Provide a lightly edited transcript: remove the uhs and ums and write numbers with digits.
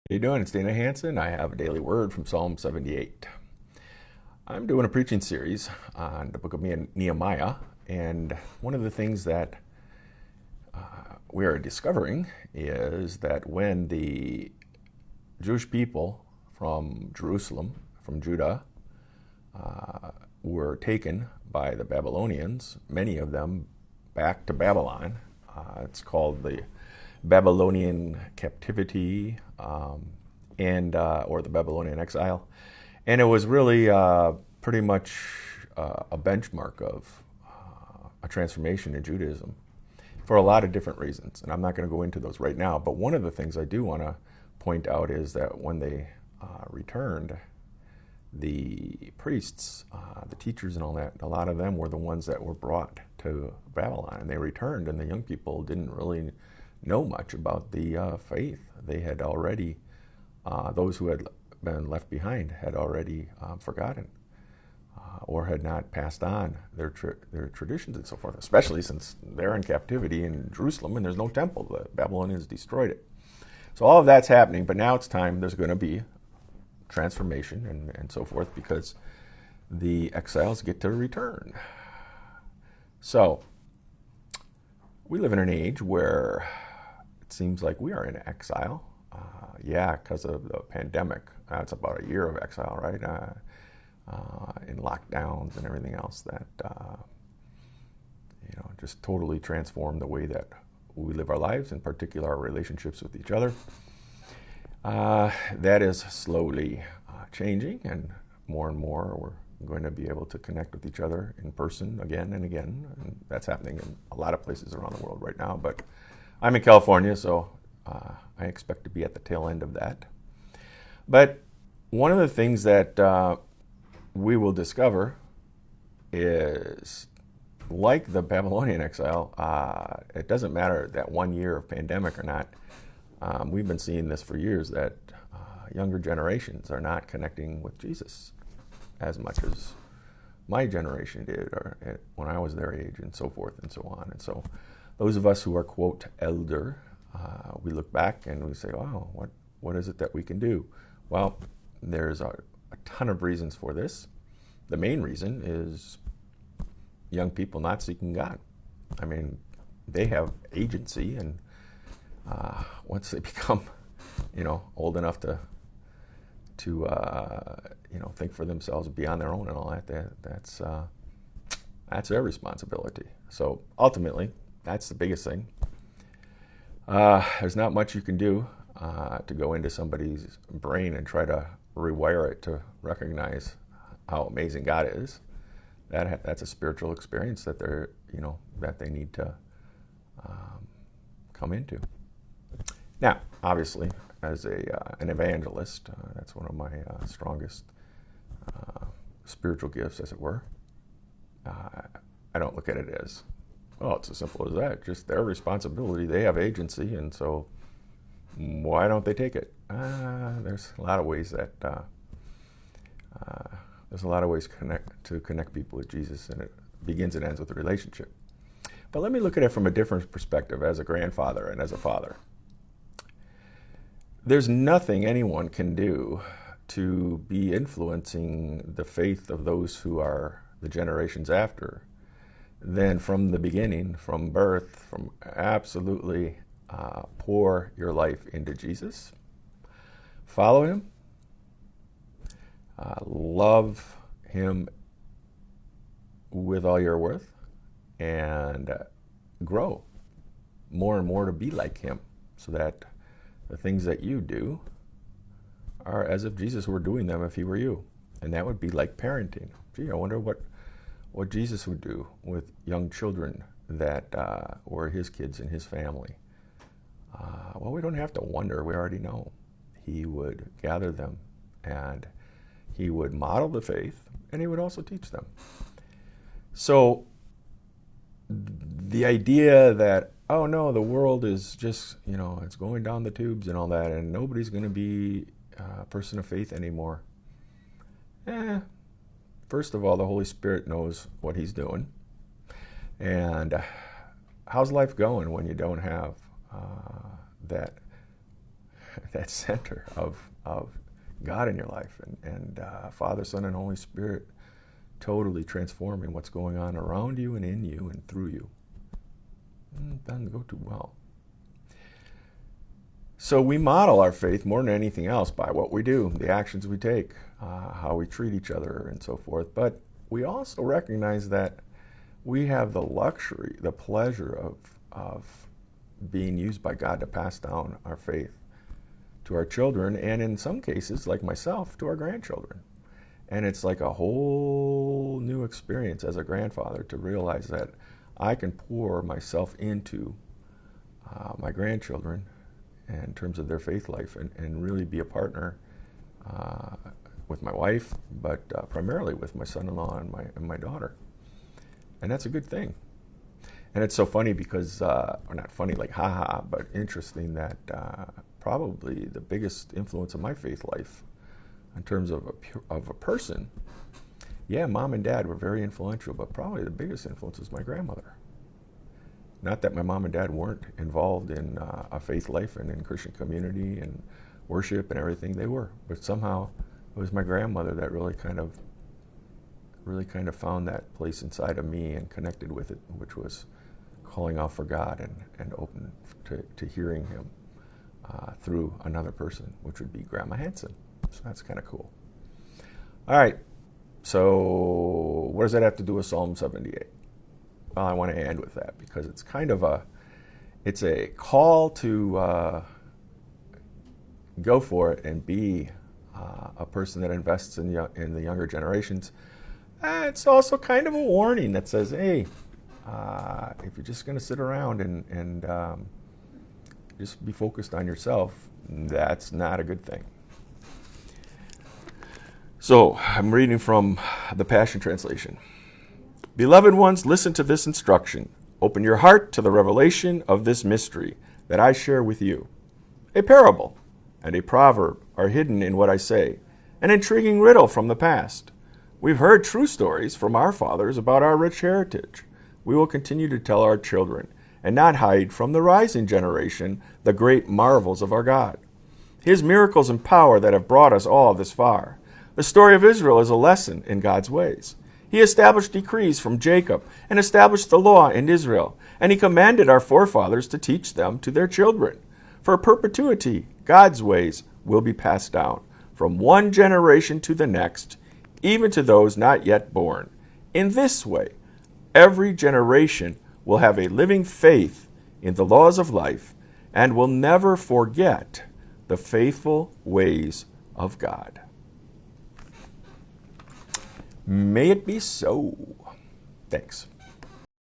How you doing? It's Dana Hanson. I have a daily word from Psalm 78. I'm doing a preaching series on the book of Nehemiah, and one of the things that we are discovering is that when the Jewish people from Jerusalem, from Judah, were taken by the Babylonians, many of them back to Babylon. It's called the Babylonian captivity, and or the Babylonian exile, and it was really pretty much a benchmark of a transformation in Judaism for a lot of different reasons, and I'm not going to go into those right now. But one of the things I do want to point out is that when they returned, the priests, the teachers, and all that, a lot of them were the ones that were brought to Babylon, and they returned, and the young people didn't really know much about the faith. They had already, those who had been left behind had already forgotten or had not passed on their traditions and so forth, especially since they're in captivity in Jerusalem and there's no temple. The Babylonians destroyed it. So all of that's happening, but now it's time. There's going to be transformation and so forth because the exiles get to return. So we live in an age where it seems like we are in exile. Because of the pandemic. It's about a year of exile, right? In lockdowns and everything else that just totally transformed the way that we live our lives, in particular our relationships with each other. That is slowly changing, and more we're going to be able to connect with each other in person again and again, and that's happening in a lot of places around the world right now. But I'm in California, so I expect to be at the tail end of that. But one of the things that we will discover is, like the Babylonian exile, it doesn't matter that 1 year of pandemic or not. We've been seeing this for years, that younger generations are not connecting with Jesus as much as my generation did, or when I was their age, and so forth and so on. And so those of us who are, quote, elder, we look back and we say, wow, what is it that we can do? Well, there's a ton of reasons for this. The main reason is young people not seeking God. I mean, they have agency, and once they become, old enough to think for themselves, be on their own and all that, that's their responsibility. So ultimately, that's the biggest thing. There's not much you can do to go into somebody's brain and try to rewire it to recognize how amazing God is. That's a spiritual experience that that they need to come into. Now, obviously, as an evangelist, that's one of my strongest spiritual gifts, as it were. I don't look at it as, well, it's as simple as that. Just their responsibility. They have agency, and so why don't they take it? There's a lot of ways to connect people with Jesus, and it begins and ends with a relationship. But let me look at it from a different perspective as a grandfather and as a father. There's nothing anyone can do to be influencing the faith of those who are the generations after than from the beginning, from birth, from absolutely pour your life into Jesus, follow him, love him with all your worth, and grow more and more to be like him, so that the things that you do are as if Jesus were doing them if he were you. And that would be like parenting. Gee, I wonder what Jesus would do with young children that were his kids in his family. Well, we don't have to wonder. We already know. He would gather them, and he would model the faith, and he would also teach them. So the idea that, oh no, the world is just, it's going down the tubes and all that, and nobody's going to be a person of faith anymore. First of all, the Holy Spirit knows what he's doing. And how's life going when you don't have that that center of God in your life, and Father, Son, and Holy Spirit totally transforming what's going on around you and in you and through you. Doesn't go too well. So we model our faith more than anything else by what we do, the actions we take, how we treat each other, and so forth. But we also recognize that we have the luxury, the pleasure of being used by God to pass down our faith to our children, and in some cases, like myself, to our grandchildren. And it's like a whole new experience as a grandfather to realize that I can pour myself into my grandchildren in terms of their faith life, and really be a partner with my wife, but primarily with my son-in-law and my daughter. And that's a good thing. And it's so funny because, or not funny like haha, but interesting that probably the biggest influence of my faith life in terms of a person, yeah, mom and dad were very influential, but probably the biggest influence is my grandmother. Not that my mom and dad weren't involved in a faith life and in Christian community and worship and everything, they were. But somehow it was my grandmother that really kind of found that place inside of me and connected with it, which was calling out for God and open to hearing Him through another person, which would be Grandma Hanson. So that's kind of cool. All right, so what does that have to do with Psalm 78? Well, I want to end with that because it's kind of it's a call to go for it and be a person that invests in the younger generations. It's also kind of a warning that says, hey, if you're just going to sit around and just be focused on yourself, that's not a good thing. So I'm reading from the Passion Translation. Beloved ones, listen to this instruction. Open your heart to the revelation of this mystery that I share with you. A parable and a proverb are hidden in what I say, an intriguing riddle from the past. We've heard true stories from our fathers about our rich heritage. We will continue to tell our children and not hide from the rising generation the great marvels of our God, His miracles and power that have brought us all this far. The story of Israel is a lesson in God's ways. He established decrees from Jacob and established the law in Israel, and He commanded our forefathers to teach them to their children. For perpetuity, God's ways will be passed down from one generation to the next, even to those not yet born. In this way, every generation will have a living faith in the laws of life and will never forget the faithful ways of God. May it be so. Thanks.